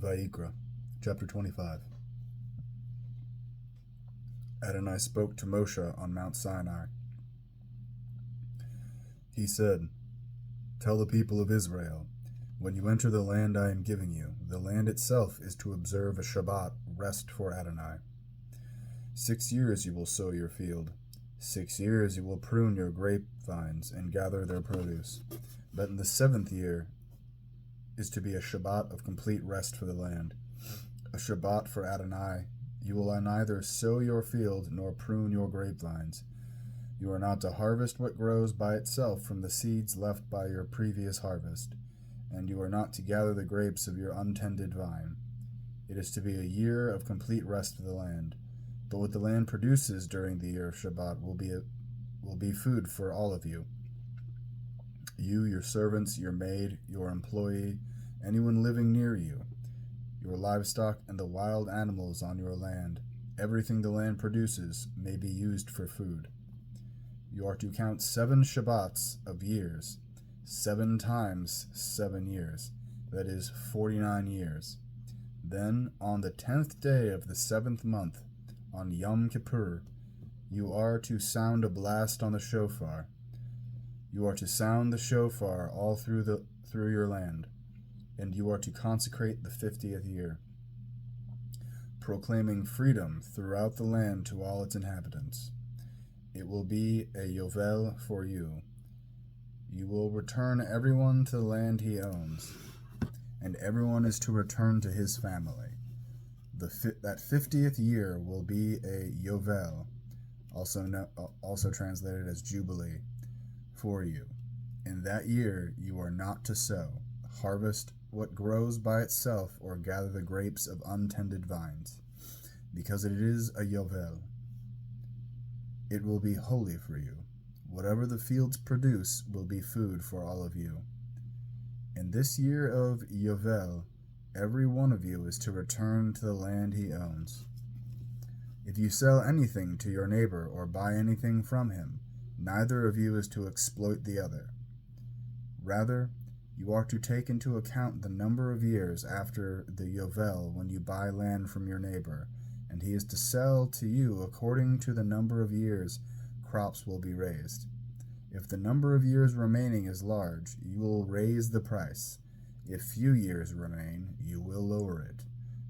Vayikra, chapter 25. Adonai spoke to Moshe on Mount Sinai. He said, "Tell the people of Israel, when you enter the land I am giving you, the land itself is to observe a Shabbat, rest for Adonai. 6 years you will sow your field. 6 years you will prune your grapevines and gather their produce. But in the 7th year is to be a Shabbat of complete rest for the land, a Shabbat for Adonai. You will neither sow your field nor prune your grapevines. You are not to harvest what grows by itself from the seeds left by your previous harvest, and you are not to gather the grapes of your untended vine. It is to be a year of complete rest for the land. But what the land produces during the year of Shabbat will be food for all of you. You, your servants, your maid, your employee, anyone living near you, your livestock, and the wild animals on your land. Everything the land produces may be used for food. You are to count 7 Shabbats of years, 7 times 7 years, that is 49 years. Then, on the 10th day of the 7th month, on Yom Kippur, you are to sound a blast on the shofar. You are to sound the shofar all through your land, and you are to consecrate the 50th year, proclaiming freedom throughout the land to all its inhabitants. It will be a yovel for you. You will return everyone to the land he owns, and everyone is to return to his family. That 50th year will be a yovel, also translated as jubilee, for you. In that year you are not to sow, harvest what grows by itself, or gather the grapes of untended vines, because it is a yovel. It will be holy for you. Whatever the fields produce will be food for all of you. In this year of yovel, every one of you is to return to the land he owns. If you sell anything to your neighbor or buy anything from him, neither of you is to exploit the other. Rather, you are to take into account the number of years after the yovel when you buy land from your neighbor, and he is to sell to you according to the number of years crops will be raised. If the number of years remaining is large, you will raise the price. If few years remain, you will lower it,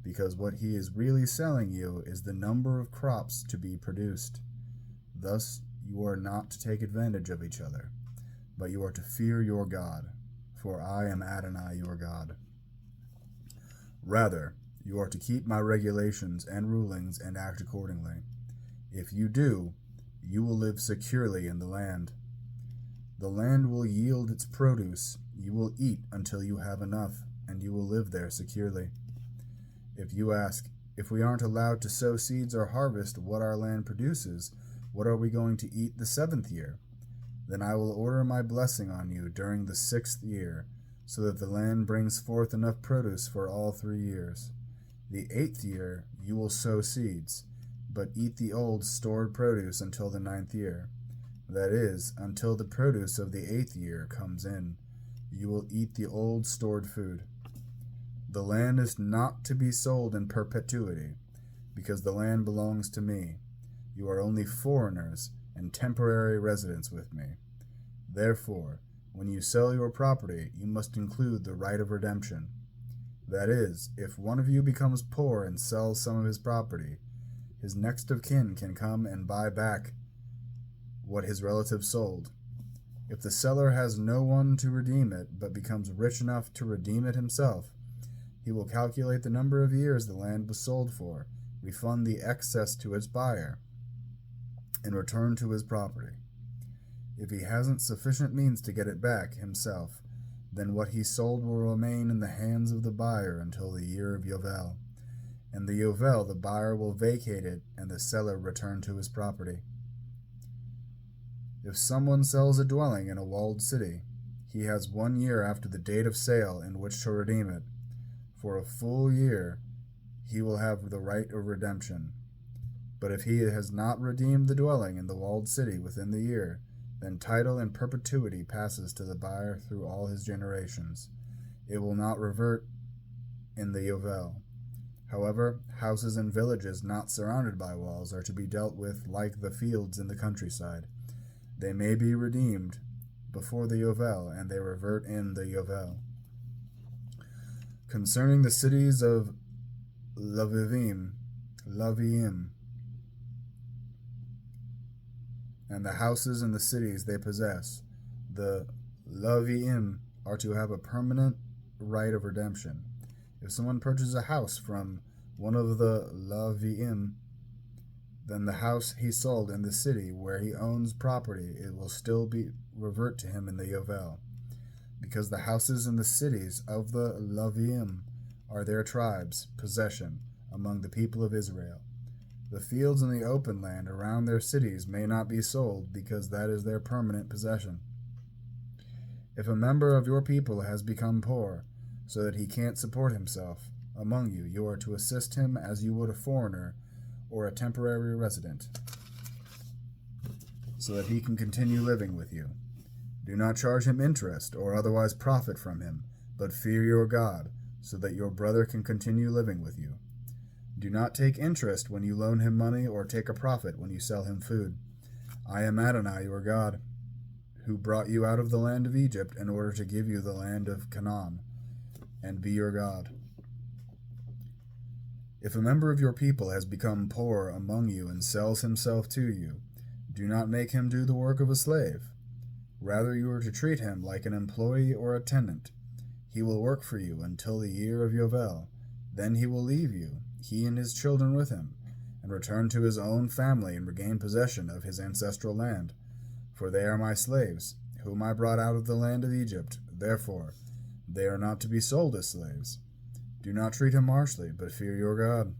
because what he is really selling you is the number of crops to be produced. Thus, you are not to take advantage of each other, but you are to fear your God, for I am Adonai your God. Rather, you are to keep my regulations and rulings and act accordingly. If you do, you will live securely in the land. The land will yield its produce. You will eat until you have enough, and you will live there securely. If you ask, if we aren't allowed to sow seeds or harvest what our land produces, what are we going to eat the 7th year? Then I will order my blessing on you during the 6th year, so that the land brings forth enough produce for all 3 years. The 8th year you will sow seeds, but eat the old stored produce until the 9th year. That is, until the produce of the 8th year comes in. You will eat the old stored food. The land is not to be sold in perpetuity, because the land belongs to me. You are only foreigners and temporary residents with me. Therefore, when you sell your property, you must include the right of redemption. That is, if one of you becomes poor and sells some of his property, his next of kin can come and buy back what his relative sold. If the seller has no one to redeem it, but becomes rich enough to redeem it himself, he will calculate the number of years the land was sold for, refund the excess to its buyer, and return to his property. If he hasn't sufficient means to get it back himself, then what he sold will remain in the hands of the buyer until the year of yovel. And the yovel, the buyer will vacate it, and the seller return to his property. If someone sells a dwelling in a walled city, he has 1 year after the date of sale in which to redeem it. For a full year he will have the right of redemption. But if he has not redeemed the dwelling in the walled city within the year, then title in perpetuity passes to the buyer through all his generations. It will not revert in the yovel. However, houses and villages not surrounded by walls are to be dealt with like the fields in the countryside. They may be redeemed before the yovel, and they revert in the yovel. Concerning the cities of Leviim, and the houses and the cities they possess, the Leviim are to have a permanent right of redemption. If someone purchases a house from one of the Leviim, then the house he sold in the city where he owns property, it will still revert to him in the yovel, because the houses and the cities of the Leviim are their tribes' possession among the people of Israel. The fields and the open land around their cities may not be sold, because that is their permanent possession. If a member of your people has become poor, so that he can't support himself among you, you are to assist him as you would a foreigner or a temporary resident, so that he can continue living with you. Do not charge him interest or otherwise profit from him, but fear your God, so that your brother can continue living with you. Do not take interest when you loan him money or take a profit when you sell him food. I am Adonai, your God, who brought you out of the land of Egypt in order to give you the land of Canaan, and be your God. If a member of your people has become poor among you and sells himself to you, do not make him do the work of a slave. Rather, you are to treat him like an employee or a tenant. He will work for you until the year of yovel. Then he will leave you, he and his children with him, and return to his own family and regain possession of his ancestral land. For they are my slaves, whom I brought out of the land of Egypt. Therefore, they are not to be sold as slaves. Do not treat him harshly, but fear your God.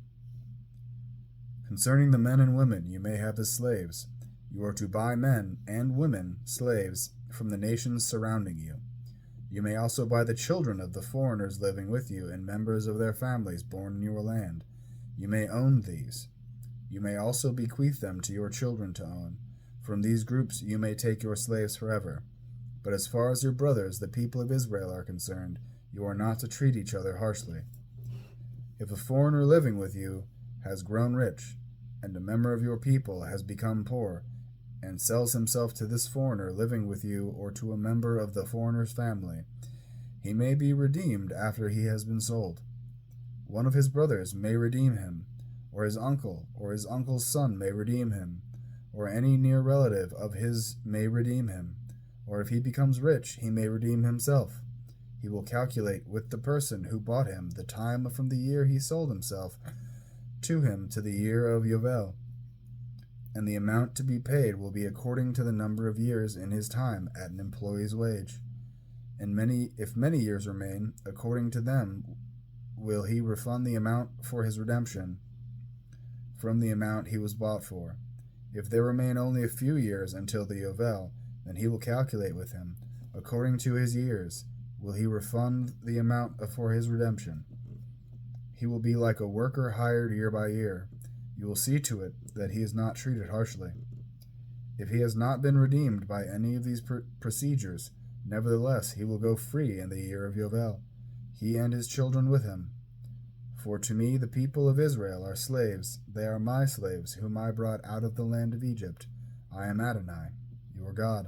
Concerning the men and women you may have as slaves, you are to buy men and women slaves from the nations surrounding you. You may also buy the children of the foreigners living with you and members of their families born in your land. You may own these. You may also bequeath them to your children to own. From these groups you may take your slaves forever. But as far as your brothers, the people of Israel, are concerned, you are not to treat each other harshly. If a foreigner living with you has grown rich, and a member of your people has become poor, and sells himself to this foreigner living with you or to a member of the foreigner's family, he may be redeemed after he has been sold. One of his brothers may redeem him, or his uncle's son may redeem him, or any near relative of his may redeem him, or if he becomes rich, he may redeem himself. He will calculate with the person who bought him the time from the year he sold himself to him to the year of yovel, and the amount to be paid will be according to the number of years in his time at an employee's wage. And if many years remain, according to them will he refund the amount for his redemption from the amount he was bought for. If there remain only a few years until the yovel, then he will calculate with him, according to his years, will he refund the amount for his redemption. He will be like a worker hired year by year. You will see to it that he is not treated harshly. If he has not been redeemed by any of these procedures, nevertheless he will go free in the year of yovel, he and his children with him. For to me the people of Israel are slaves. They are my slaves, whom I brought out of the land of Egypt. I am Adonai, your God.